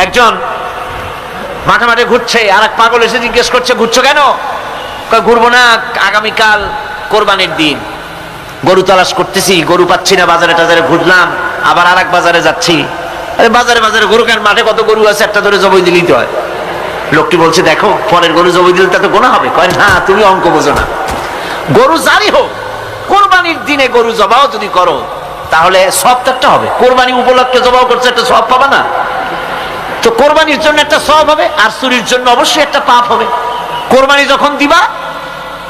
একজন মাঠে মাঠে ঘুরছে, আর এক পাগল এসে জিজ্ঞেস করছে, ঘুরছো কেন? ঘুরবো না, আগামীকাল কোরবানির দিন, গরু তালাশ করতেছি, গরু পাচ্ছি না, বাজারে টাজারে ঘুরলাম, আবার আর এক বাজারে যাচ্ছি। আরে বাজারে বাজারে গরু কেন? মাঠে কত গরু আছে, একটা ধরে জবাই দিলেই তো হয়। লোকটি বলছে, দেখো পরের গরু জবাই দিলে তা তো গোনা হবে। কয় না, তুমি অঙ্ক বোঝো না। গরু জারি হোক, কোরবানির দিনে গরু জবাও যদি করো তাহলে সওয়াব একটা হবে। কোরবানি উপলক্ষে জবাও করছে, একটা সওয়াব পাবা না? তো কোরবানির জন্য একটা সওয়াব হবে, আর চুরির জন্য অবশ্যই একটা পাপ হবে। কোরবানি যখন দিবা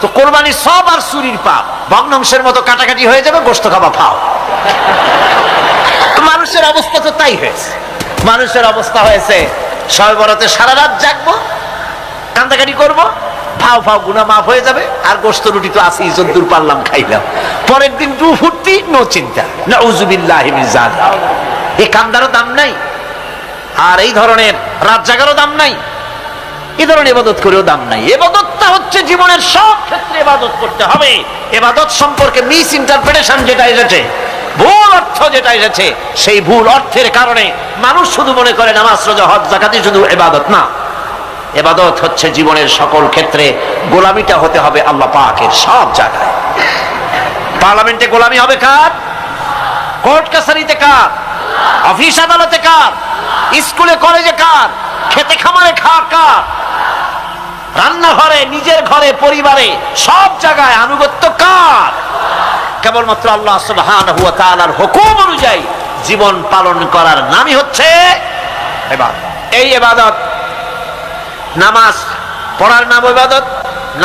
তো কোরবানির সওয়াব আর চুরির পাপ ভগ্নাংশের মতো কাটাকাটি হয়ে যাবে, গোশত খাবা ফাও। মানুষের অবস্থা তো তাই হয়েছে। মানুষের অবস্থা হয়েছে শবে বরাতে সারা রাত জাগবো, কান্দাকাটি করবো, ফাও ফাও গুনাহ মাফ হয়ে যাবে, আর গোশত রুটি তো আছেই, যদ্দূর পারলাম খাইলাম। পরের দিন রু ফুর্তি, নো চিন্তা। নাউযুবিল্লাহি মিন যালিক। এই কান্দারও দাম নাই, আর এই ধরনের রাত জাগারও দাম নাই, এই ধরনের ইবাদত করেও দাম নাই। ইবাদতটা হচ্ছে জীবনের সব ক্ষেত্রে ইবাদত করতে হবে। ইবাদত সম্পর্কে মিস ইন্টারপ্রিটেশন যেটা এসেছে, ভুল অর্থ যেটা এসেছে, সেই ভুল অর্থের কারণে মানুষ শুধু মনে করে নামাজ রোজা হজ যাকাতই শুধু ইবাদত না। ইবাদত হচ্ছে জীবনের সকল ক্ষেত্রে গোলামিটা হতে হবে আল্লাহ পাকের সব জায়গায়। পার্লামেন্টে গোলামি হবে কার? কোর্ট কাছারিতে কার? অফিস আদালতে কার? স্কুলে কলেজে কার? খেতে খামারে কার? রান্নাঘরে, নিজের ঘরে, পরিবারে, সব জায়গায় আনুগত্য কার? কেবলমাত্র আল্লাহ সুবহানাহু ওয়া তাআলার হুকুম অনুযায়ী জীবন পালন করার নামই হচ্ছে ইবাদত। এই ইবাদত, নামাজ পড়ার নাম ইবাদত,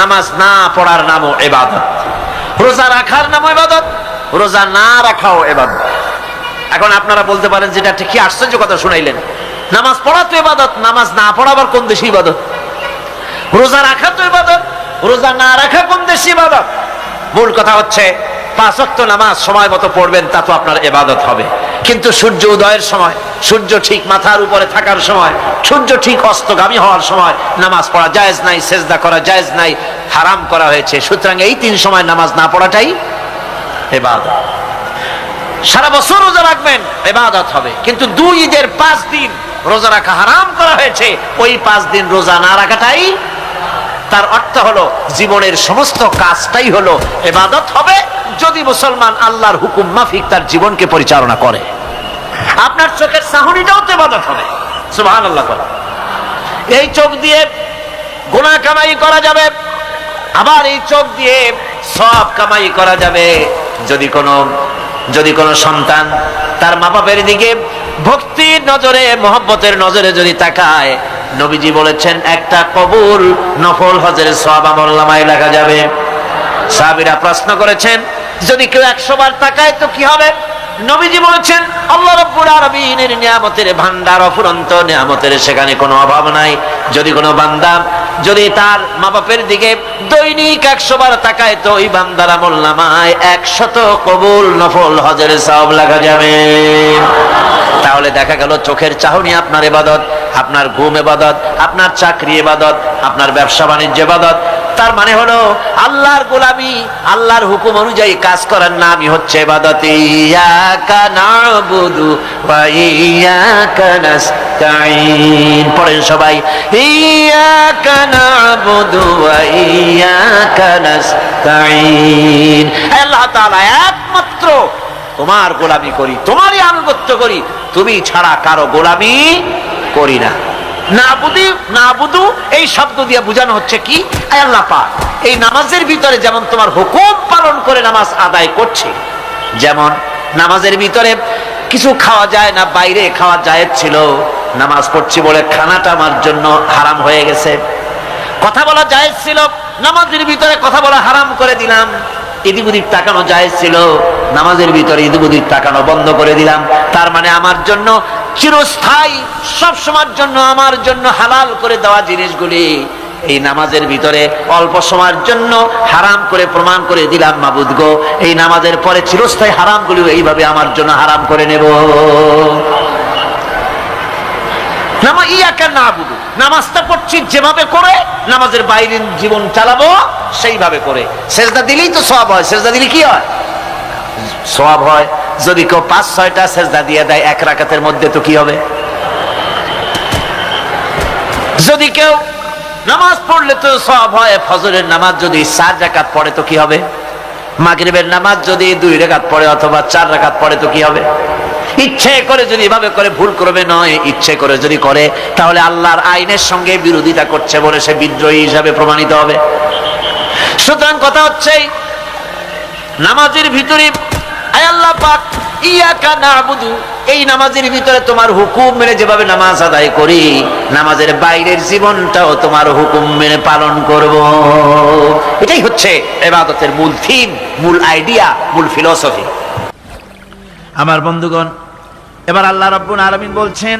নামাজ না পড়ার নামও ইবাদত। রোজা রাখার নামও ইবাদত, রোজা না রাখাও ইবাদত। এখন আপনারা বলতে পারেন, যেটা কি আশ্চর্য কথা শুনাইলেন, নামাজ পড়া তো ইবাদত, নামাজ না পড়া আবার কোন দেশে ইবাদত? রোজা রাখা তো ইবাদত, রোজা না রাখা কোন দেশে ইবাদত? মূল কথা হচ্ছে 5 ওয়াক্ত নামাজ সময় মতো পড়বেন, তা তো আপনার ইবাদত হবে। কিন্তু সূর্য উদয়ের সময়, সূর্য ঠিক মাথার উপরে থাকার সময়, সূর্য ঠিক অস্তগামী হওয়ার সময় নামাজ পড়া জায়েজ নাই, সেজদা করা জায়েজ নাই, হারাম করা হয়েছে। সুতরাং এই 3 সময় নামাজ না পড়াটাই ইবাদত। সারা বছর রোজা রাখবেন, ইবাদত হবে। কিন্তু 2 ঈদের 5 দিন রোজা রাখা হারাম করা হয়েছে, ওই 5 দিন রোজা না রাখাটাই, তার অর্থ হলো জীবনের সমস্ত কাজটাই হলো ইবাদত হবে, যদি মুসলমান আল্লাহর হুকুম মাফিক তার জীবনকে পরিচালনা করে। আপনার চোখের চাহনিটাও তো ইবাদত হবে। সুবহানাল্লাহ। এই চোখ দিয়ে গুনাহ কামাই করা যাবে, আবার এই চোখ দিয়ে সওয়াব কামাই করা যাবে। যদি কোনো সন্তান তার মা বাপের দিকে ভক্তির নজরে, মহব্বতের নজরে যদি তাকায়, নবীজি বলেছেন একটা কবুল নফল হজের সওয়াব আমলনামায় লেখা যাবে। সাহাবীরা প্রশ্ন করেছেন, যদি কেউ 100 বার তাকায় তো কি হবে? নবীজি বলেছেন, আল্লাহ রাব্বুল আলামিনের নিয়ামতের ভান্ডার অফুরন্ত নিয়ামতের, সেখানে কোনো অভাব নাই। যদি কোনো বান্দা যদি তার মা বাপের দিকে দৈনিক 100 বার তাকায় তো ওই বান্দার আমলনামায় 100 কবুল নফল হজের সওয়াব লেখা যাবে। তাহলে দেখা গেল চোখের চাহনি আপনার ইবাদত, আপনার ঘুম ইবাদত, আপনার চাকরি ইবাদত, আপনার ব্যবসা বাণিজ্য ইবাদত। তার মানে হলো আল্লাহর গোলামি, আল্লাহর হুকুম অনুযায়ী কাজ করার নামই হচ্ছে ইবাদত। ইয়াকা নাবুদু ওয়া ইয়াকা নাস্তাঈন। পড়েন সবাই, ইয়াকা নাবুদু ওয়া ইয়াকা নাস্তাঈন। আল্লাহ তাআলা একমাত্র তোমার গোলামি করি, তোমারই আনুগত্য করি, তুমি ছাড়া কারো গোলামি করি না। নাবুদু এই শব্দ দিয়ে বোঝানো হচ্ছে কি, আল্লাহ পাক এই নামাজের ভিতরে যেমন তোমার হুকুম পালন করে নামাজ আদায় করছে, যেমন নামাজের ভিতরে কিছু খাওয়া যায় না, বাইরে খাওয়া জায়েজ ছিল, নামাজ পড়ছি বলে খানাটা আমার জন্য হারাম হয়ে গেছে। কথা বলা জায়েজ ছিল, নামাজের ভিতরে কথা বলা হারাম করে দিলাম। এদিক ওদিক তাকানো জায়েজ ছিল, নামাজের ভিতরে এদিক ওদিক তাকানো বন্ধ করে দিলাম। তার মানে আমার জন্য চিরস্থায়ী, সব সময়ের জন্য আমার জন্য হালাল করে দেওয়া জিনিসগুলি এই নামাজের ভিতরে অল্প সময়ের জন্য হারাম করে প্রমাণ করে দিলাম। মাবুদ গো, এই নামাজের পরে চিরস্থায়ী হারামগুলি এইভাবে আমার জন্য হারাম করে নেব। নামাজটা পড়ছি যেভাবে করে, নামাজের বাইরের জীবন চালাবো সেইভাবে করে। সেজদা দিলেই তো সওয়াব হয়। সেজদা দিলে কি হয়? সওয়াব হয়। যদি কেউ 5-6টা সেজদা দিয়ে দেয় 1 রাকাতের মধ্যে, তো কি হবে? যদি কেউ নামাজ পড়লে তো সওয়াব হয়, ফজরের নামাজ যদি 4 রাকাত পড়ে তো কি হবে? মাগরিবের নামাজ যদি 2 রাকাত পড়ে অথবা 4 রাকাত পড়ে তো কি হবে? ইচ্ছে করে যদি এভাবে করে, ভুল করবে নয়, ইচ্ছে করে যদি করে, তাহলে আল্লাহর আইনের সঙ্গে বিরোধিতা করছে বলে সে বিদ্রোহী হিসাবে প্রমাণিত হবে। সুতরাং কথা হচ্ছে নামাজের ভিতরে আয় আল্লাহ পাক ইয়াকা নাবুদু, এই নামাজের ভিতরে তোমার হুকুম মেনে যেভাবে নামাজ আদায় করি, নামাজের বাইরের জীবনটাও তোমার হুকুম মেনে পালন করব। এটাই হচ্ছে ইবাদতের মূল থিম, মূল আইডিয়া, মূল ফিলোসফি। আমার বন্ধুগণ, এবার আল্লাহ রাব্বুল আলামিন বলছেন,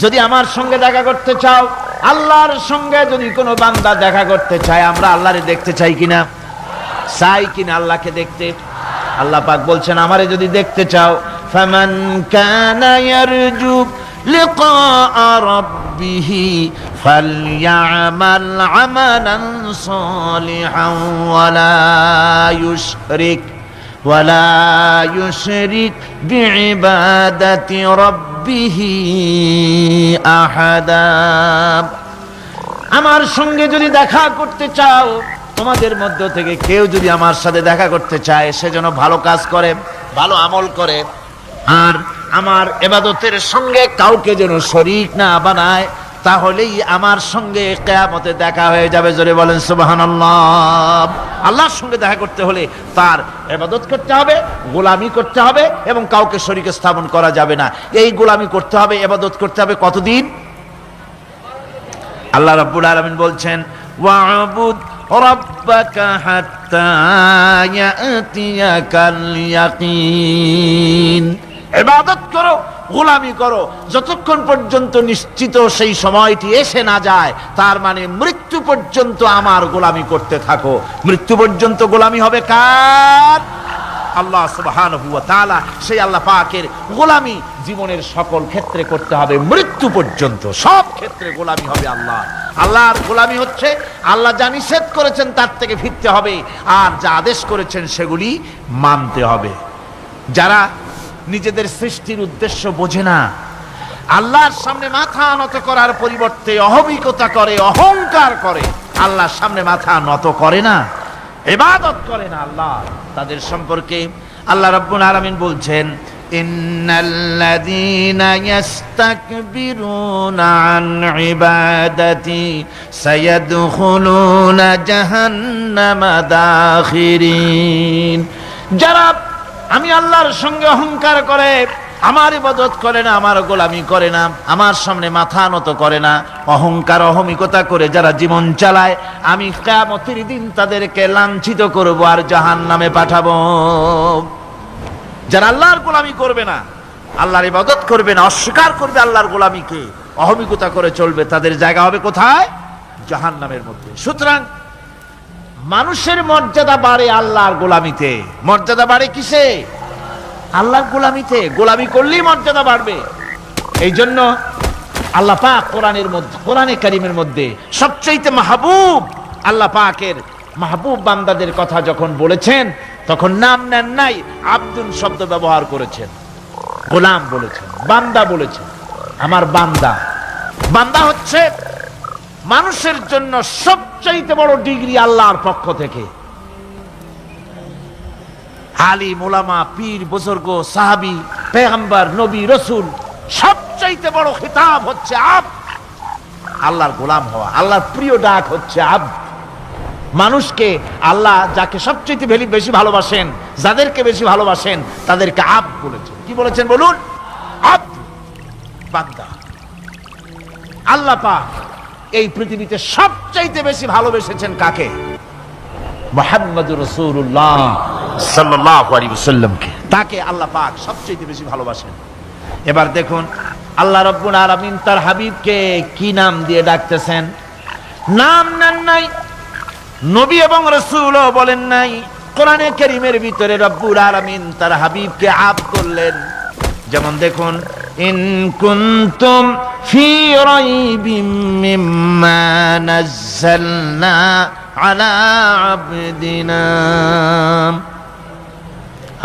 যদি আমার সঙ্গে দেখা করতে চাও, আল্লাহর সঙ্গে যদি কোনো বান্দা দেখা করতে চায়, আমরা আল্লাহরে দেখতে চাই কিনা? চাই কিনা আল্লাহকে দেখতে? আল্লাহ পাক বলছেন, আমারে যদি দেখতে চাও, ফামান কানা ইয়ারজু লিকা রাব্বিহি ফালইআমাল আমালান সালিহান ওয়ালা ইউশরিক বিইবাদাতি রাব্বিহি আহাদা। আমার সঙ্গে যদি দেখা করতে চাও, তোমাদের মধ্য থেকে কেউ যদি আমার সাথে দেখা করতে চায়, সে যেন ভালো কাজ করে, ভালো আমল করে, আর আমার ইবাদতের সঙ্গে কাউকে যেন শরীক না বানায়, তাহলেই আমার সঙ্গে কিয়ামতে দেখা হয়ে যাবে। জোরে বলেন সুবহানাল্লাহ। আল্লাহর সঙ্গে দেখা করতে হলে তার ইবাদত করতে হবে, গোলামি করতে হবে, এবং কাউকে শরীক স্থাপন করা যাবে না। এই গোলামি করতে হবে, ইবাদত করতে হবে কতদিন? আল্লাহ রাব্বুল আলামিন বলছেন, ওয়া'বুদ রাব্বাকা হাত্তা ইয়াতিয়াকাল ইয়াকিন। ইবাদত করো, গোলামি করো, যতক্ষণ পর্যন্ত নিশ্চিত সেই সময়টি এসে না যায়, তার মানে মৃত্যু পর্যন্ত আমার গোলামি করতে থাকো। মৃত্যু পর্যন্ত গোলামি হবে কার? আল্লাহ সুবহানাহু ওয়া তাআলা। সেই আল্লাহ পাকের গোলামি জীবনের সকল ক্ষেত্রে করতে হবে, মৃত্যু পর্যন্ত সব ক্ষেত্রে গোলামি হবে আল্লাহ। আল্লাহর গোলামি হচ্ছে আল্লাহ যা নিষেধ করেছেন তার থেকে ফিরতে হবে, আর যা আদেশ করেছেন সেগুলি মানতে হবে। যারা নিজেদের সৃষ্টির উদ্দেশ্য বোঝে না, আল্লাহর সামনে মাথা নত করার পরিবর্তে অহমিকতা করে, অহংকার করে, আল্লাহর সামনে মাথা নত করে না, ইবাদত করে না আল্লাহ, তাদের সম্পর্কে আল্লাহ রাব্বুল আলামিন বলছেন, ইন্নাল্লাযীনা ইস্তাকবিরুনা আন ইবাদাতি সায়াদখুলুনা জাহান্নামা দাখিরিন। যারা আমি আল্লাহর সঙ্গে অহংকার করে, আমার ইবাদত করে না, আমার গোলামি করে না, আমার সামনে মাথা নত করে না, অহংকার অহমিকতা করে যারা জীবন চালায়, আমি কিয়ামতের দিন তাদেরকে লাঞ্ছিত করব আর জাহান্নামে পাঠাবো। যারা আল্লাহর গোলামি করবে না, আল্লাহর ইবাদত করবে না, অস্বীকার করবে আল্লাহর গোলামিকে, অহমিকতা করে চলবে, তাদের জায়গা হবে কোথায়? জাহান্নামের মধ্যে। সুতরাং মানুষের মর্যাদা বাড়ে আল্লাহর গোলামিতে। মর্যাদা বাড়ে কিসে? আল্লাহর গোলামিতে। গোলামি করলেই মর্যাদা বাড়বে। এই জন্য আল্লাহ পাক কোরআনের মধ্যে, কোরআনে কারীমের মধ্যে সবচেয়ে মাহবুব, আল্লাহ পাকের মাহবুব বান্দাদের কথা যখন বলেছেন, তখন নাম নেন নাই, আব্দুন শব্দ ব্যবহার করেছেন, গোলাম বলেছেন, বান্দা বলেছেন। আমার বান্দা। বান্দা হচ্ছে মানুষের জন্য সবচাইতে বড় ডিগ্রি আল্লাহর পক্ষ থেকে। আলিম, উলামা, পীর, বুজুর্গ, সাহাবী, পেগম্বর, নবী, রাসূল, সবচাইতে বড় খিতাব হচ্ছে আব্দ। আল্লাহর গোলাম হওয়া, আল্লাহর প্রিয় ডাক হচ্ছে আব্দ। মানুষকে আল্লাহ যাকে সবচাইতে বেশি ভালোবাসেন, যাদেরকে বেশি ভালোবাসেন, তাদেরকে আব্দ বলেছেন। কি বলেছেন বলুন? আব্দ, বান্দা। আল্লাহ পাক এই পৃথিবীতে সবচাইতে বেশি ভালোবেসেছেন কাকে? মুহাম্মদুর রাসূলুল্লাহ সাল্লাল্লাহু আলাইহি ওয়াসাল্লামকে। তাকে আল্লাহ পাক সবচাইতে বেশি ভালোবাসেন। এবার দেখুন আল্লাহ রাব্বুল আলামিন তার হাবিবকে কি নাম দিয়ে ডাকতেছেন? নাম নেন নাই, নবী এবং রাসূলও বলেন নাই। কোরআনে কারীমের ভিতরে রাব্বুল আলামিন তার হাবিবকে আব করলেন। যেমন দেখুন, ইন কুনতুম ফি রাইবিম মিম্মা নাযালনা আলা আবদিনা।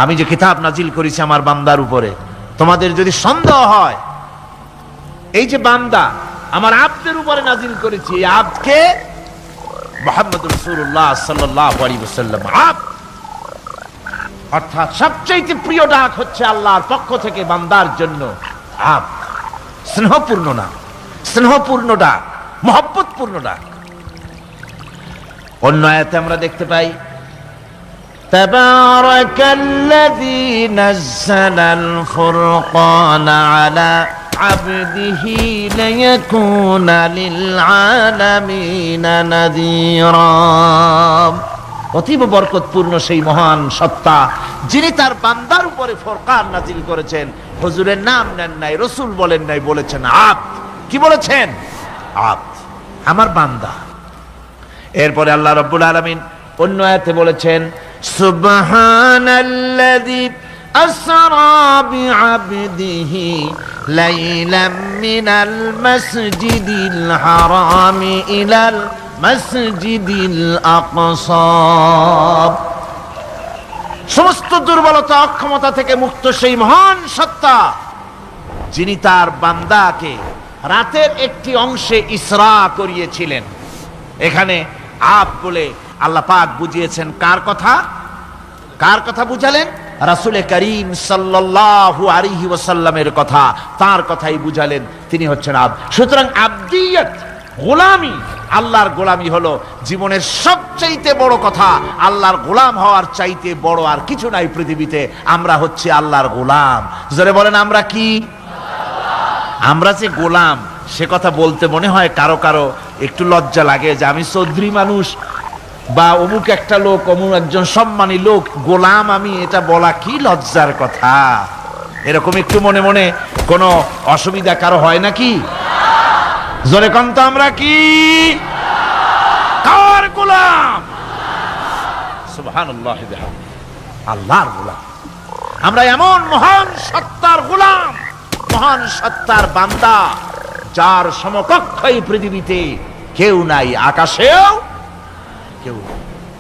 আমি যে কিতাব নাজিল করেছি আমার বান্দার উপরে, তোমাদের যদি সন্দেহ হয়, এই যে বান্দা, আমার আব্দের উপরে নাজিল করেছি। এই আব্দকে মুহাম্মদ রাসূলুল্লাহ সাল্লাল্লাহু আলাইহি ওয়াসাল্লাম আব্দ, অর্থাৎ সবচেয়ে প্রিয় ডাক হচ্ছে আল্লাহর পক্ষ থেকে বান্দার জন্য আব্দ। স্নেহপূর্ণ নাম, স্নেহপূর্ণ ডাক, মহব্বতপূর্ণ ডাক। অন্য আয়াতে আমরা দেখতে পাই তাবারাকাল্লাযী নাযালাল ফুরকানা আলা আবদিহি লিয়াকুনা লিল আলামিনা নাযীরা। অতীব বরকতপূর্ণ সেই মহান সত্তা যিনি তার বান্দার উপরে ফুরকান নাজিল করেছেন। হুজুরের নাম নেন নাই, রাসূল বলেন নাই, বলেছেন আব্দ। কি বলেছেন? আব্দ, আমার বান্দা। এরপরে আল্লাহ রাব্বুল আলামিন অন্য আয়াতে বলেছেন সুবহানাল্লাযী আসরা বিআবদিহি লাইলাম মিনাল মাসজিদিল হারামি ইলাল মাসজিদিল আকসা। সমস্ত দুর্বলতা অক্ষমতা থেকে মুক্ত সেই মহান সত্তা যিনি তার বান্দাকে রাতের একটি অংশে ইসরা করিয়েছিলেন। এখানে আপ বলে আল্লাহ পাক বুঝিয়েছেন কার কথা? কার কথা বুঝালেন? রাসূল করিম সাল্লাল্লাহু আলাইহি ওয়াসাল্লামের কথা, তার কথাই বুঝালেন। তিনি হচ্ছেন আব্দ। সুতরাং আব্দিয়ত, গোলামি, আল্লাহর গোলামি হলো জীবনের সবচাইতে বড় কথা। আল্লাহর গোলাম হওয়ার চাইতে বড় আর কিছু নাই পৃথিবীতে। আমরা হচ্ছে আল্লাহর গোলাম। জোরে বলেন আমরা কি? আমরা যে গোলাম সে কথা বলতে মনে হয় কারো কারো একটু লজ্জা লাগে যে আমি চৌধুরী মানুষ বা অমুক একটা লোক, অমুক একজন সম্মানী লোক, গোলাম আমি, এটা বলা কি লজ্জার কথা। এরকম একটু মনে মনে কোনো অসুবিধা কারো হয় নাকি? জোরে কোন তো আমরা কি? কার গোলাম? সুবহানাল্লাহ, আল্লাহর গোলাম। আমরা এমন মহান সত্তার গোলাম, মহান সত্তার বান্দা যার সমকক্ষ এই পৃথিবীতে কেউ নাই, আকাশেও কেউ।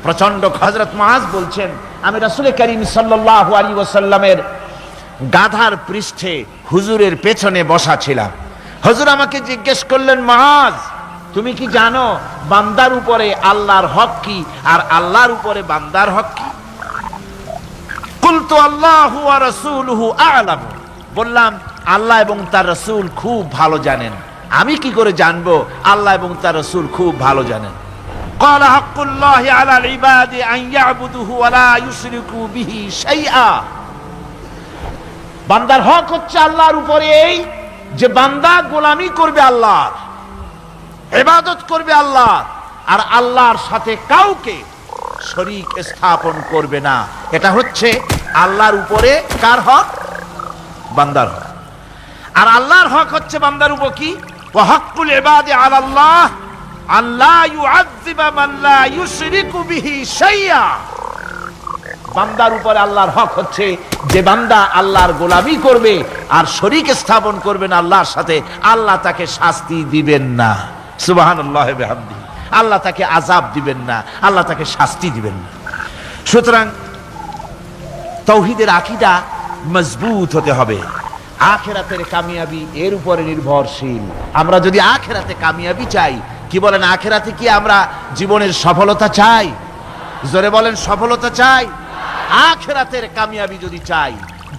প্রচন্ড হযরত মুআজ বলছেন আমি রাসূল করিম সাল্লাল্লাহু আলাইহি ওয়াসাল্লামের গাধার পৃষ্ঠে হুজুরের পেছনে বসা ছিলাম। হুজুর আমাকে জিজ্ঞেস করলেন, মুআজ তুমি কি জানো বান্দার উপরে আল্লাহর হক কি আর আল্লাহর উপরে বান্দার হক কি? কুলতু আল্লাহু ওয়া রাসূলুহু আ'লাম। বললাম আল্লাহ এবং তার রাসূল খুব ভালো জানেন। আমি কি করে জানবো? আল্লাহ এবং তার রাসূল খুব ভালো জানেন। ক্বালা হাক্কুল্লাহি আলাল ইবাদি আন ইয়াবুদুহু ওয়া লা ইউশরিকু বিহি শাইআ। বান্দার হক হচ্ছে আল্লাহর উপরে এই যে বান্দা গোলামি করবে আল্লাহর, ইবাদত করবে আল্লাহর, আর আল্লাহর সাথে কাউকে শরীক স্থাপন করবে না। এটা হচ্ছে আল্লাহর উপরে কার হক? বান্দার হক। আর আল্লাহর হক হচ্ছে বান্দার উপর কি? ওয়া হাক্কুল ইবাদি আলাল্লাহ আল্লা ইউআযযিবা মান লা ইউশরিকু বিহি শাইআ। বান্দার উপরে আল্লাহর হক হচ্ছে যে বান্দা আল্লাহর গোলামি করবে আর শরীক স্থাপন করবে না আল্লাহর সাথে, আল্লাহ তাকে শাস্তি দিবেন না। সুবহানাল্লাহ ওয়া বিহামদিহি। আল্লাহ তাকে আযাব দিবেন না, আল্লাহ তাকে শাস্তি দিবেন না। সুতরাং তাওহীদের আকীদা মজবুত হতে হবে। আখিরাতের কামিয়াবি এর উপরে নির্ভরশীল। আমরা যদি আখিরাতে কামিয়াবি চাই, কি বলেন, আখিরাতে কি আমরা জীবনের সফলতা চাই? জোরে বলেন সফলতা চাই। আখিরাতের কামিয়াবি যদি চাই,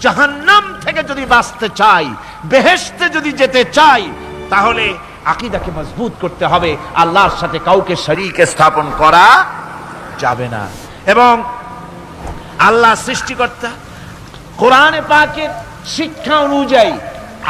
জাহান্নাম থেকে যদি বাঁচতে চাই, বেহেশতে যদি যেতে চাই, তাহলে আকীদাকে মজবুত করতে হবে। আল্লাহর সাথে কাউকে শরীক স্থাপন করা যাবে না। এবং আল্লাহ সৃষ্টিকর্তা, কোরআনে পাকের শিক্ষা অনুযায়ী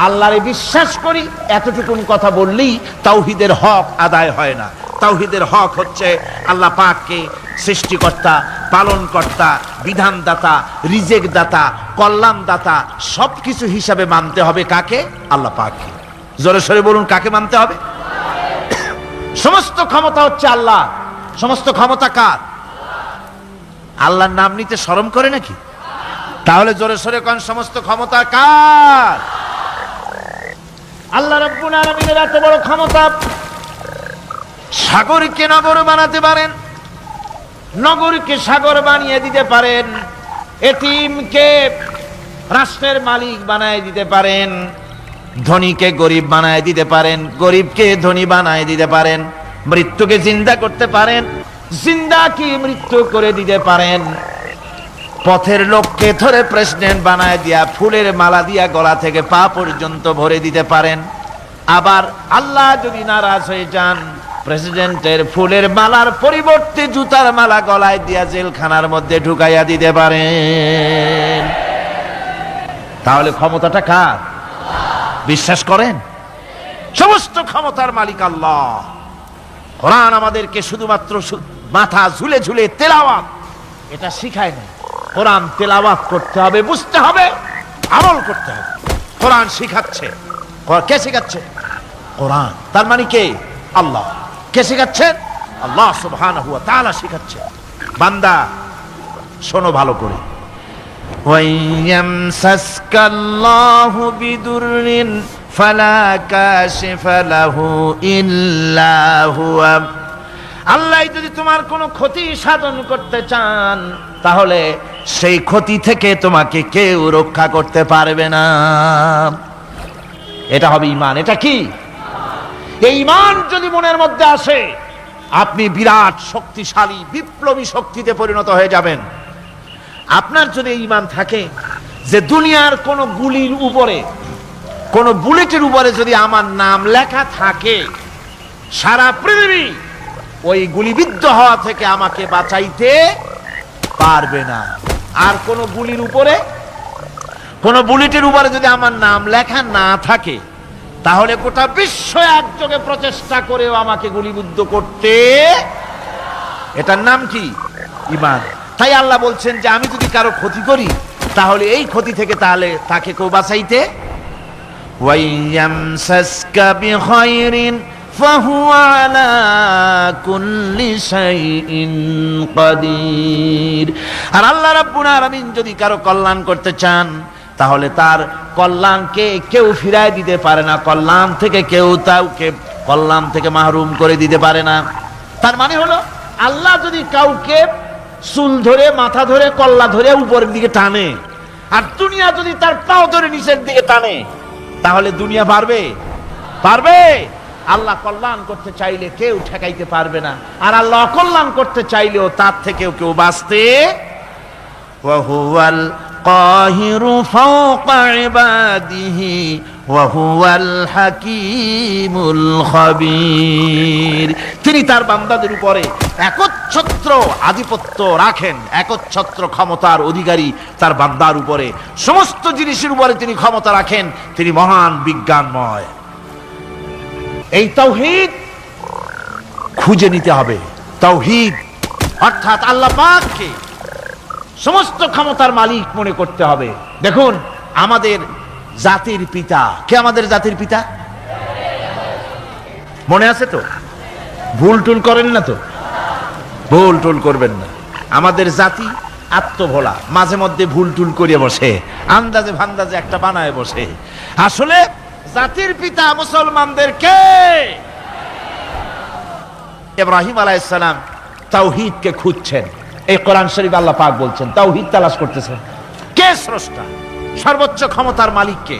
আল্লাহরে বিশ্বাস করি এতটুকুন কথা বললেই তাওহীদের হক আদায় হয় না। তাওহীদের হক হচ্ছে আল্লাহ পাককে সৃষ্টিকর্তা, পালনকর্তা, বিধানদাতা, রিজেক দাতা, কল্যাণ দাতা সবকিছু হিসাবে মানতে হবে। কাকে? আল্লাহ পাককে। জোরে সরে বলুন, কাকে মানতে হবে? সমস্ত ক্ষমতা হচ্ছে আল্লাহ। সমস্ত ক্ষমতা কার? আল্লাহর নাম নিতে শরম করে নাকি? তাহলে জোরে সরে কোন সমস্ত ক্ষমতা কার? আল্লাহ রাব্বুল আলামিনের এত বড় ক্ষমতা, সাগরকে নগর বানাতে পারেন, নগরকে সাগর বানিয়ে দিতে পারেন, এতিমকে রাষ্ট্রের মালিক বানায় দিতে পারেন, ধনীকে গরিব বানায় দিতে পারেন, গরিবকে ধনী বানায় দিতে পারেন, মৃত্যুকে জিন্দা করতে পারেন, জিন্দা কি মৃত্যু করে দিতে পারেন, পথের লোককে ধরে প্রেসিডেন্ট বানায় দিয়া ফুলের মালা দিয়া গলা থেকে পা পর্যন্ত ভরে দিতে পারেন। আবার আল্লাহ যদি নারাজ হয়ে যান, প্রেসিডেন্টের ফুলের মালার পরিবর্তে জুতার মালা গলায় দিয়া জেলখানার মধ্যে ঢুকাইয়া দিতে পারেন। তাহলে ক্ষমতাটা কার? বিশ্বাস করেন? সমস্ত ক্ষমতার মালিক আল্লাহ। কোরআন আমাদেরকে শুধুমাত্র মাথা ঝুলে ঝুলে তেলাওয়াত এটা শিখায় না। কোরআন তেলাওয়াত করতে হবে, বুঝতে হবে, আমল করতে হবে। কোরআন শিখাচ্ছে। কে শিখাচ্ছে? কোরআন। তার মানে কে? আল্লাহ। কে শিখাচ্ছেন? আল্লাহ সুবহানাহু ওয়া তাআলা শিখাচ্ছেন। বান্দা শোনো ভালো করে। ওয়াইয়ামসাসকাল্লাহু বিদুররিন ফালা কাশিফা লাহু ইল্লা হুয়া। আল্লাহ যদি তোমার কোনো ক্ষতি সাধন করতে চান, তাহলে সেই ক্ষতি থেকে তোমাকে কেউ রক্ষা করতে পারবে না। এটা হবে ঈমান। এটা কি? এই ঈমান যদি মনের মধ্যে আসে, আপনি বিরাট শক্তিশালী বিপ্লবী শক্তিতে পরিণত হয়ে যাবেন। আপনার যদি ঈমান থাকে যে দুনিয়ার কোন গুলির উপরে, কোন বুলেটের উপরে যদি আমার নাম লেখা থাকে, সারা পৃথিবী ওই গুলিবিদ্ধ হওয়া থেকে আমাকে বাঁচাইতে পারবে না। আর কোন গুলির উপরে, কোন বুলেটের উপরে যদি আমার নাম লেখা না থাকে, তাহলে গোটা বিশ্ব একযোগে প্রচেষ্টা করেও আমাকে গুলিবিদ্ধ করতে, এটার নাম কি? ঈমান। তাই আল্লাহ বলছেন যে আমি যদি কারো ক্ষতি করি, তাহলে এই ক্ষতি থেকে তাহলে তাকে কেউ বাঁচাইতে। ওয়াইয়ামসাসকা বিখাইরিন ফাহুয়া আলা কুল্লি শাইইন কাদির। আর আল্লাহ রাব্বুল আলামিন যদি কারো কল্যাণ করতে চান, তাহলে তার কল্যাণকে কেউ ফিরায় দিতে পারে না। কল্যাণ থেকে কেউ তাকে কল্যাণ থেকে মাহরুম করে দিতে পারে না। তার মানে হলো, আল্লাহ যদি কাউকে চুল ধরে, মাথা ধরে, কল্লা ধরে উপরের দিকে টানে, আর দুনিয়া যদি তার পাও ধরে নিচের দিকে টানে, তাহলে দুনিয়া পারবে? পারবে? আল্লাহ কল্যাণ করতে চাইলে কেউ ঠেকাইতে পারবে না, আর আল্লাহ অকল্যাণ করতে চাইলেও তার থেকেও কেউ বাঁচতে। ওয়া হুয়াল কাহিরু ফাওকা ইবাদিহি ওয়া হুয়াল হাকীমুল খাবীর। তিনি তার বান্দাদের উপরে একচ্ছত্র আধিপত্য রাখেন, একচ্ছত্র ক্ষমতার অধিকারী তার বান্দার উপরে, সমস্ত জিনিসের উপরে তিনি ক্ষমতা রাখেন। তিনি মহান বিজ্ঞানময়। এই তাওহীদ খুঁজে নিতে হবে। তাওহীদ অর্থাৎ আল্লাহ পাককে সমস্ত ক্ষমতার মালিক মনে করতে হবে। দেখুন, আমাদের জাতির পিতা কে? আমাদের জাতির পিতা মনে আছে তো? ভুল টুল করেন না তো? ভুল টুল করবেন না। আমাদের জাতি আত্মভোলা, মাঝে মধ্যে ভুল টুল করে বসে, আন্দাজে ভান্দাজে একটা বানায় বসে। আসলে জাতির পিতা মুসলমানদের কে? ইব্রাহিম আলাইহিস সালাম তাওহীদকে খুঁজছেন। এই কোরআন শরীফ আল্লাহ পাক বলছেন তাওহীদ তালাশ করতেছেন। কে স্রষ্টা? সর্বোচ্চ ক্ষমতার মালিক কে?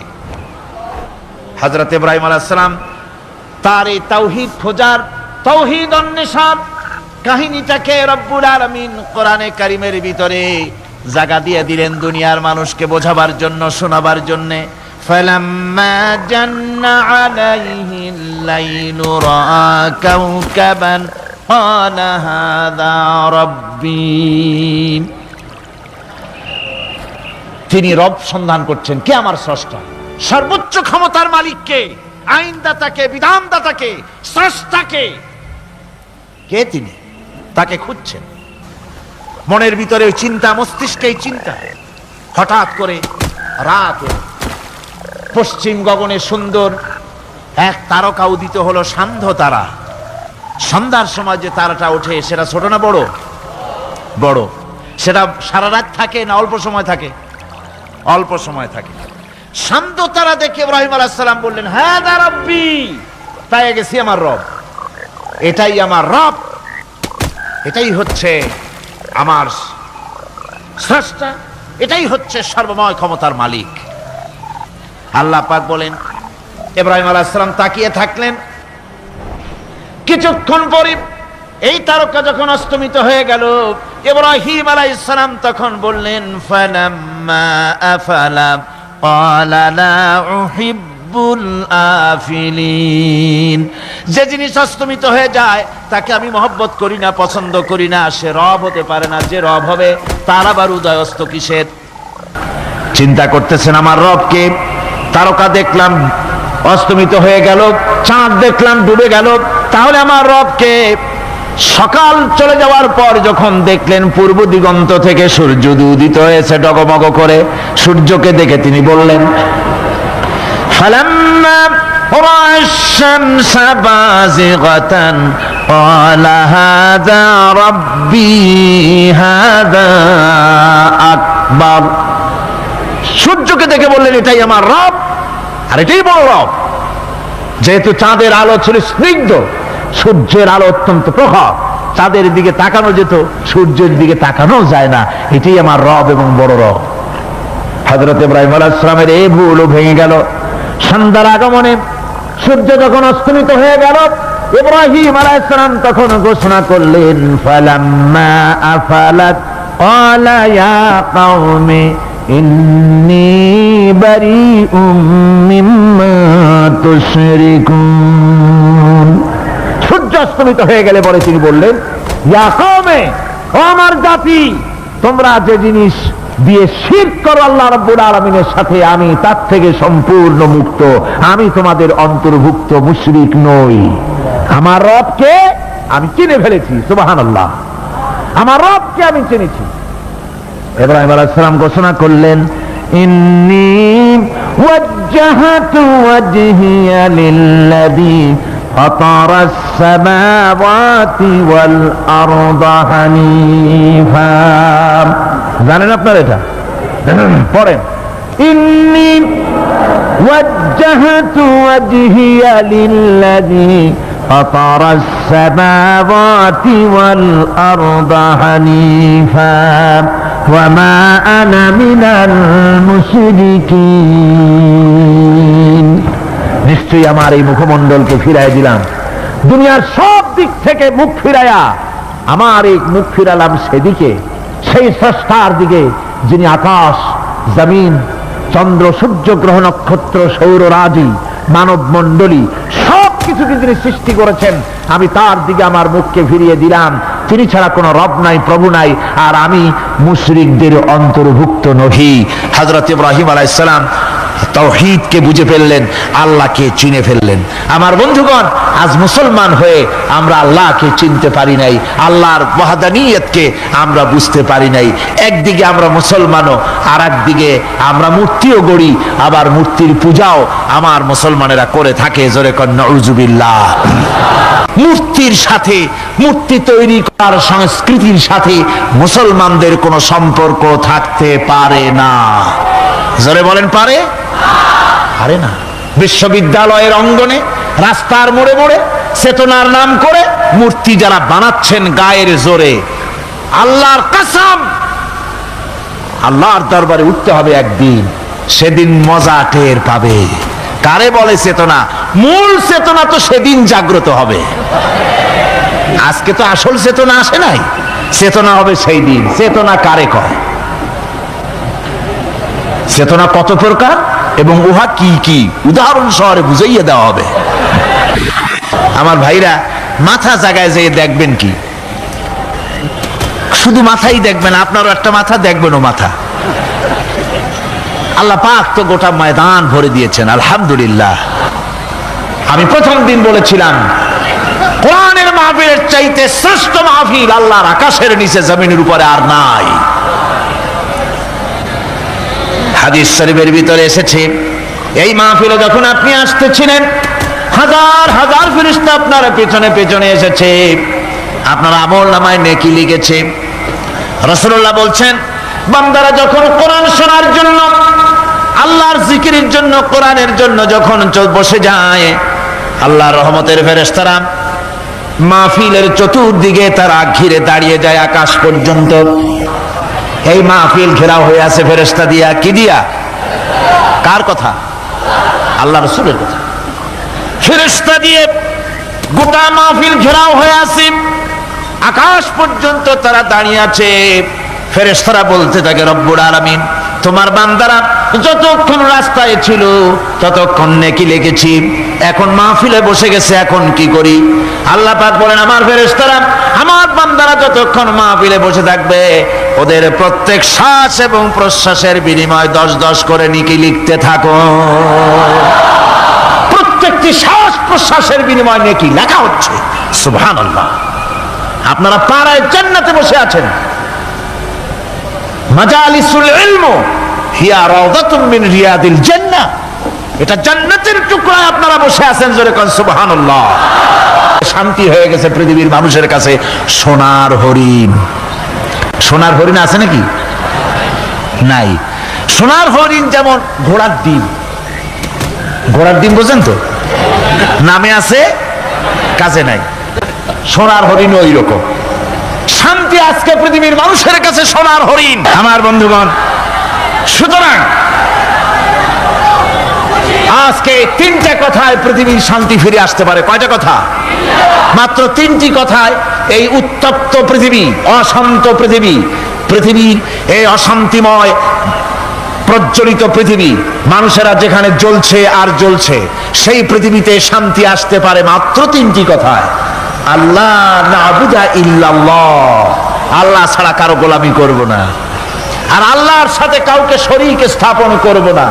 হযরত ইব্রাহিম আলাইহিস সালাম তার এই তাওহীদ খোঁজার, তাওহীদ অন্বেষণ কাহিনীটাকে রব্বুল আলামিন কোরআনে কারীমের ভিতরে জায়গা দিয়ে দিলেন দুনিয়ার মানুষকে বোঝাবার জন্য, শোনাবার জন্য। ফালাম্মা জান্না আলাইহিল লাইলু রাআ কাওকাবান ক্বালা হাযা রাব্বী। তিনি রব সন্ধান করছেন। কে আমার স্রষ্টা? সর্বোচ্চ ক্ষমতার মালিককে, আইনদাতাকে, বিধানদাতাকে, স্রষ্টাকে। কে তিনি? তাকে খুঁজছেন। মনের ভিতরে চিন্তা, মস্তিষ্কে চিন্তা। হঠাৎ করে রাতে পশ্চিম গগনে সুন্দর এক তারকা উদিত হলো, সান্ধ্য তারা। সন্ধ্যার সময় যে তারাটা ওঠে, সেটা ছোট না বড়? বড়। সেটা সারা রাত থাকে না অল্প সময় থাকে? অল্প সময় থাকে। সান্ধ্য তারা দেখে ইব্রাহিম আলাইহিস সালাম বললেন, হাযা রাব্বী, তাই গেছি আমার রব, এটাই আমার রব, এটাই হচ্ছে আমার স্রষ্টা, এটাই হচ্ছে সর্বময় ক্ষমতার মালিক। আল্লাহ পাক বলেন, ইব্রাহিম আলাইহিস সালাম তাকিয়ে থাকলেন। কিছুক্ষণ পরে এই তারকা যখন অস্তমিত হয়ে গেল, ইব্রাহিম আলাইহিস সালাম তখন বললেন, ফালাম্মা আফালা ক্বালা লা উহিব্বুল আফিলিন। যে জিনিস অস্তমিত হয়ে যায় তাকে আমি মহব্বত করি না, পছন্দ করি না, সে রব হতে পারে না। যে রব হবে তার আবার উদয় অস্ত কিসের? চিন্তা করতেছেন আমার রবকে। তারকা দেখলাম অস্তমিত হয়ে গেল, চাঁদ দেখলাম ডুবে গেল, তাহলে আমার রবকে? সকাল চলে যাওয়ার পর যখন দেখলেন পূর্ব দিগন্ত থেকে সূর্য উদিত হয়েছে ডগমগ করে, সূর্যকে দেখে তিনি বললেন, ফালাম্মা রা'a আশ-শামসা বাযিগাতান ক্বালা হাযা রাব্বী হাযা আকবার। সূর্যকে দেখে বললেন, এটাই আমার রব, আর এটাই বড় রব। যেহেতু চাঁদের আলো ছিল স্নিগ্ধ, সূর্যের আলো অত্যন্ত প্রখর, চাঁদের দিকে তাকানো যেত, সূর্যের দিকে তাকানো যায় না। এটাই আমার রব এবং বড় রব। হযরত ইব্রাহিম আলাইহিস সালামের এই ভুলও ভেঙে গেল। সন্ধ্যার আগমনে সূর্য যখন অস্তমিত হয়ে গেল, ইব্রাহিম আলাইহিস সালাম তখন ঘোষণা করলেন, ফালাম্মা আফালাত ক্বালা ইয়া কওমি ইন্নী বারীউম মিম্মা তুশরিকুন। সূর্য অস্তমিত হয়ে গেলে পরে তিনি বললেন, ইয়া কওমে, ও আমার জাতি, তোমরা যে জিনিস দিয়ে শিরক করো আল্লাহ রাব্বুল আলামিনের সাথে, আমি তার থেকে সম্পূর্ণ মুক্ত। আমি তোমাদের অন্তর্ভুক্ত, মুশরিক নই। আমার রবকে আমি চিনে ফেলেছি। সুবহানাল্লাহ, আমার রবকে আমি চিনেছি। ইব্রাহিম আলাইহিস সালাম ঘোষণা করলেন, ইন্নী ওয়াজ্জাহতু ওয়াজহিয়া লিল্লাযী ফাতারাস সামাওয়াতি ওয়াল আরদা হানিফা। জানেন আপনারা এটা? পড়েন, ইন্নী ওয়াজ্জাহতু ওয়াজহিয়া লিল্লাযী ফাতারাস সামাওয়াতি ওয়াল আরদা হানিফা ওয়া মা আনা মিনাল মুশরিকিন। নিশ্চয়ই আমার এই মুখমণ্ডলকে ফিরাই দিলাম, দুনিয়ার সব দিক থেকে মুখ ফিরাইয়া আমার এই মুখ ফিরালাম সেদিকে, সেই স্রষ্টার দিকে যিনি আকাশ, জমিন, চন্দ্র, সূর্য, গ্রহ, নক্ষত্র, সৌররাজি, মানব মণ্ডলী সব কিছুকে যিনি সৃষ্টি করেছেন, আমি তার দিকে আমার মুখকে ফিরিয়ে দিলাম। তিনি ছাড়া কোনো রব নাই, প্রভু নাই, আর আমি মুশরিকদের অন্তর্ভুক্ত নহি। হযরত ইব্রাহিম আলাইহিস সালাম তাওহীদকে বুঝে ফেললেন, আল্লাহকে চিনে ফেললেন। আমার বন্ধুগণ, আজ মুসলমান হয়ে আমরা আল্লাহকে চিনতে পারি নাই, আল্লাহর ওয়াহদানিয়তকে আমরা বুঝতে পারি নাই। একদিকে আমরা মুসলমানও, আর একদিকে আমরা মূর্তিও গড়ি, আবার মূর্তির পূজাও আমার মুসলমানেরা করে থাকে। জোরে কর নাউযুবিল্লাহ। মূর্তির সাথে, মূর্তি তৈরি করার সংস্কৃতির সাথে মুসলমানদের কোনো সম্পর্ক থাকতে পারে না। জোরে বলেন, পারে? পারে না। বিশ্ববিদ্যালয়ের অঙ্গনে, রাস্তার মোড়ে মোড়ে চেতনার নাম করে মূর্তি যারা বানাচ্ছেন গায়ের জোরে, আল্লাহর কসম, আল্লাহর দরবারে উঠতে হবে একদিন, সেদিন মজা টের পাবে। কারে বলে চেতনা? মূল চেতনা তো সেদিন জাগ্রত হবে। আজকে তো আসল চেতনা আসে নাই, চেতনা হবে সেই দিন। চেতনা কারে কয়? চেতনা কত প্রকার এবং উহা কি কি উদাহরণ সহরে বুঝাইয়া দেওয়া হবে। আমার ভাইরা, মাথা জায়গায় যেয়ে দেখবেন কি? শুধু মাথাই দেখবেন, আপনারও একটা মাথা, দেখবেন ও মাথা। আল্লাহ পাক তো গোটা ময়দান ভরে দিয়েছেন, আলহামদুলিল্লাহ। আমি প্রথম দিন বলেছিলাম, কোরআনের মাহফিলের চাইতে শ্রেষ্ঠ মাহফিল আল্লাহর আকাশের নিচে জমিনের উপরে আর নাই। হাদিস শরীফের ভিতরে এসেছে, এই মাহফিলে যখন আপনি আসতেছিলেন, হাজার হাজার ফেরেশতা আপনার পেছনে পেছনে এসেছে, আপনার আমলনামায় নেকি লিখেছে। রাসূলুল্লাহ বলছেন, বান্দারা যখন কোরআন শোনার জন্য, আল্লাহর জিকিরের জন্য, কোরআনের জন্য যখন বসে যায়, আল্লাহর রহমতের ফেরেশতারা মাহফিলের চতুর্দিকে তারা ঘিরে দাঁড়িয়ে যায় আকাশ পর্যন্ত। এই মাহফিল ঘেরাও হয়ে আছে ফেরেশতা দিয়া। কি দিয়া? কার কথা? আল্লাহ রাসূলের কথা। ফেরেশতা দিয়ে গোটা মাহফিল ঘেরাও হয়ে আছে, আকাশ পর্যন্ত তারা দাঁড়িয়ে আছে। ফেরেশতারা বলতে থাকে, রব্বুল আলামিন, তোমার বান্দারা যতক্ষণ রাস্তায় ছিল ততক্ষণ নেকি লেগেছি, এখন মাহফিলে বসে গেছে, এখন কি করি? আল্লাহ পাক বলেন, আমার ফেরেশতারা, আমার বান্দারা যতক্ষণ মাহফিলে বসে থাকবে ওদের প্রত্যেক শ্বাস এবং প্রশ্বাসের বিনিময় 10-10 করে নেকি লিখতে থাকো। প্রত্যেকটি শ্বাস প্রশ্বাসের বিনিময় নেকি লেখা হচ্ছে। সুবহানাল্লাহ। আপনারা পাড়ায় জান্নাতে বসে আছেন, মাজালিসুল ইলম হিয়া রাওদাতুম মিন রিয়াদিল জান্নাহ, এটা জান্নাতের টুকরায় আপনারা বসে আছেন। জোরে কোন সুবহানাল্লাহ। শান্তি হয়ে গেছে পৃথিবীর মানুষের কাছে। সোনার হরিণ, সোনার হরিণ আছে নাকি? নাই। সোনার হরিণ যেমন ঘোড়ার ডিম, ঘোড়ার ডিম বোঝেন তো, নামে আছে কাজে নাই। সোনার হরিণ ওই রকম শান্তি আজকে পৃথিবীর মানুষের কাছে সোনার হরিণ। আমার বন্ধুগণ, সুতরাং আজকে 3টা কথায় পৃথিবীর শান্তি ফিরে আসতে পারে। কয়টা কথা? মাত্র 3টি কথায় এই উত্তপ্ত পৃথিবী, অশান্ত পৃথিবী, পৃথিবীর এই অশান্তিময় প্রজ্বলিত পৃথিবী, মানুষেরা যেখানে জ্বলছে আর জ্বলছে, সেই পৃথিবীতে শান্তি আসতে পারে মাত্র 3টি কথায়। আল্লাহ নাবুদা ইল্লাল্লাহ, আল্লাহ ছাড়া কারো গোলামি করব না, আর আল্লাহর সাথে কাউকে শরীক স্থাপন করব না,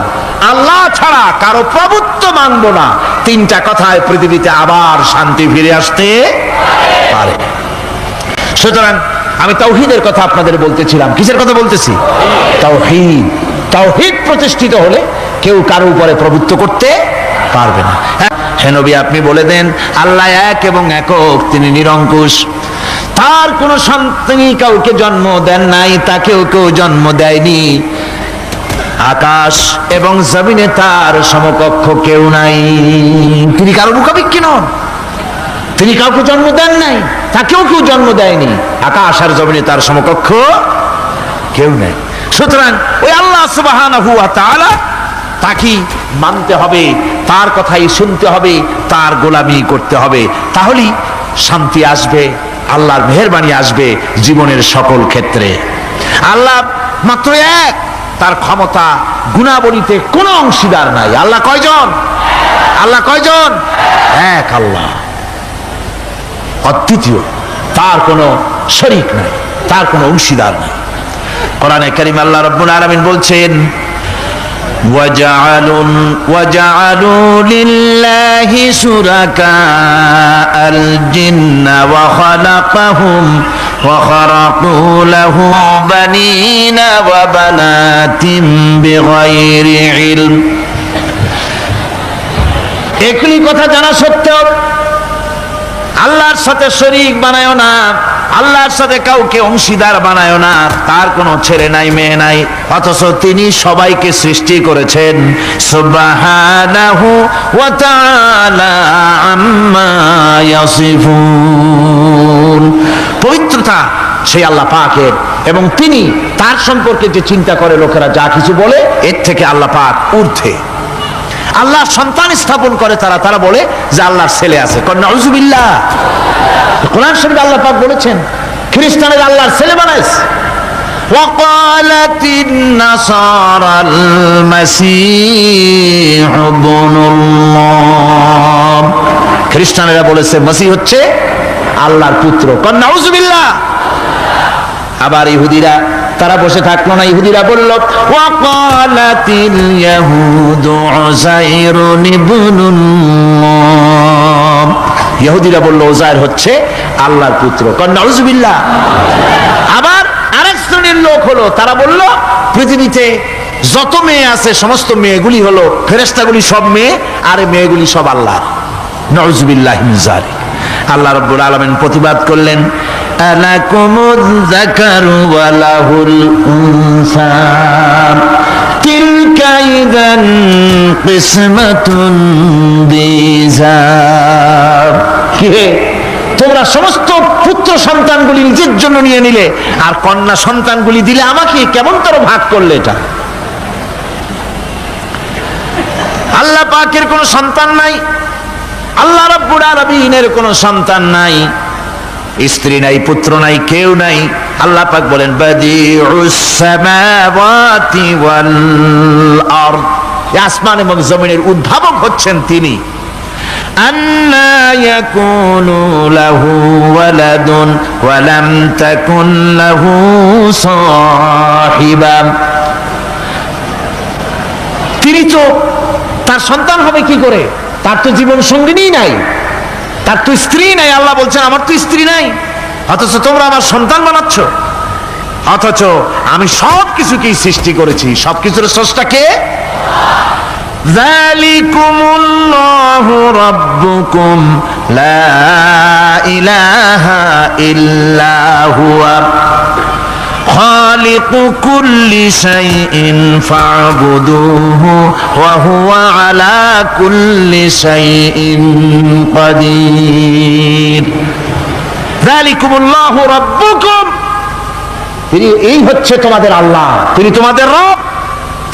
আল্লাহ ছাড়া কারো প্রভুত্ব মানব না। 3টা কথায় পৃথিবীতে আবার শান্তি ফিরে আসতে পারে। সুতরাং আমি তাওহীদের কথা আপনাদের বলতেছিলাম। কিসের কথা বলতেছি? তাওহীদ। তাওহীদ প্রতিষ্ঠিত হলে কেউ কারো উপরে প্রভুত্ব করতে পারবে না। হে নবী, আপনি বলে দেন আল্লাহ এক এবং একক, তিনি নিরঙ্কুশ, তার কোন সন্তান কাউকে জন্ম দেন নাই, তাকেও কেউ জন্ম দেয়নি। আকাশ এবং জমিনে তার সমকক্ষ কেউ নাই, তিনি কারো মুখাপেক্ষী নন, তিনি কাউকে জন্ম দেন নাই, তাকেও কেউ জন্ম দেয়নি। আকাশ আর জমিনে তার সমকক্ষ কেউ নাই। সুতরাং ওই আল্লাহ সুবহানাহু ওয়া তাআলা, তাকে মানতে হবে, তার কথাই শুনতে হবে, তার গোলামি করতে হবে। তাহলেই শান্তি আসবে, আল্লাহর মেহেরবানি আসবে জীবনের সকল ক্ষেত্রে। আল্লাহ মাত্র এক, তার ক্ষমতা গুণাবলীতে কোনো অংশীদার নাই। আল্লাহ কয়জন? আল্লাহ কয়জন? এক আল্লাহ, অদ্বিতীয়, তার কোনো শরীক নাই, তার কোনো অংশীদার নাই। কোরআনে কারীম আল্লাহ রাব্বুল আলামিন বলছেন, وَجَعَلُوا لِلَّهِ شُرَكَاءَ الْجِنَّ وَخَلَقَهُمْ وَخَرَقُوا لَهُ بَنِينَ وَبَنَاتٍ بِغَيْرِ عِلْمٍ। একই কথা জানা সত্ত্বেও আল্লাহর সাথে শরীক বানায়ো না, আল্লাহর সাথে কাউকে অংশীদার বানায়ো না। তার কোনো ছেলে নাই, মেয়ে নাই, অথচ তিনি সবাইকে সৃষ্টি করেছেন। সুবহানাহু ওয়া তাআলা আম্মা ইয়াসিফুন। পবিত্রতা সেই আল্লাহ পাকের, এবং তিনি তার সম্পর্কে যে চিন্তা করে লোকেরা যা কিছু বলে, এর থেকে আল্লাহ পাক ঊর্ধ্বে। আল্লাহ সন্তান স্থাপন করে তারা বলে যে আল্লাহর ছেলে আছে। নাউযুবিল্লাহ। কোরআন শরীফে আল্লাহ পাক বলেছেন খ্রিস্টানের আল্লাহর ছেলে বানাইছে। ওয়াকালাতিন নাসারাল মাসীহ ইবনুল্লাহ। খ্রিস্টানেরা বলেছে মসিহ হচ্ছে আল্লাহর পুত্র। নাউযুবিল্লাহ। আবার ইহুদিরা, তারা বসে থাকলো না, ইহুদিরা বলল ওয়াকালাতিল ইয়াহুদু উযাইরুন ইবনুল্লাহ। ইহুদিরা বলল উযাইর হচ্ছে আল্লাহর পুত্র। নাউযুবিল্লাহ। আবার আরেক শ্রেণীর লোক হলো, তারা বলল পৃথিবীতে যত মেয়ে আছে সমস্ত মেয়েগুলি হলো ফেরেশতাগুলি, সব মেয়ে, আর মেয়েগুলি সব আল্লাহর। নাউযুবিল্লাহি মিন যালিক। আল্লাহ রাব্বুল আলামিন প্রতিবাদ করলেন, আলাকুমুয যাকারু ওয়া লাহুল উনসা তিলকা ইযান কিসমাতুন বিজা। কি হে, তোমরা সমস্ত পুত্র সন্তানগুলি নিজের জন্য নিয়ে নিলে, আর কন্যা সন্তানগুলি দিলে আমাকে, কেমন তোর ভাগ করলে? এটা আল্লাহ পাকের কোনো সন্তান নাই, আল্লাহ রাব্বুল আলামিনের কোনো সন্তান নাই, স্ত্রী নাই, পুত্র নাই, কেউ নাই। আল্লাহ পাক বলেন বাদিউস সামাওয়াতি ওয়াল আরদ, আসমান এবং জমিনের উদ্ভাবক হচ্ছেন তিনি। আন্না ইয়াকুনু লাহু ওয়ালাদুন ওয়া লাম তাকুন লাহু সাহিবা, তিনি তো, তার সন্তান হবে কি করে? তার তো জীবন সঙ্গিনী নাই, তার তো স্ত্রী নাই। আল্লাহ বলছেন আমার তো স্ত্রী নাই, অথচ তোমরা আমার সন্তান বানাচ্ছ। অথচ আমি সব কিছুকেই সৃষ্টি করেছি। সবকিছুর স্রষ্টা কে? যালিকুমুল্লাহু রাব্বুকুম লা ইলাহা ইল্লা হুয়া খালিকু কুল্লি শাইইন ফা'বুদুহু ওয়া হুয়া আলা কুল্লি শাইইন কাদির। যালিকুমুল্লাহু রাব্বুকুম, তিনি, এই হচ্ছে তোমাদের আল্লাহ, তিনি তোমাদের রব,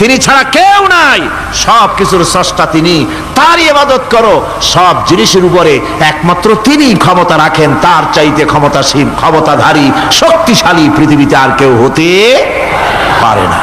তিনি ছাড়া কেউ নাই। সব কিছুর স্রষ্টা তিনি, তারই ইবাদত করো। সব জিনিসের উপরে একমাত্র তিনি ক্ষমতা রাখেন, তার চাইতে ক্ষমতাশীল, ক্ষমতাধারী, শক্তিশালী পৃথিবীতে আর কেউ হতে পারে না।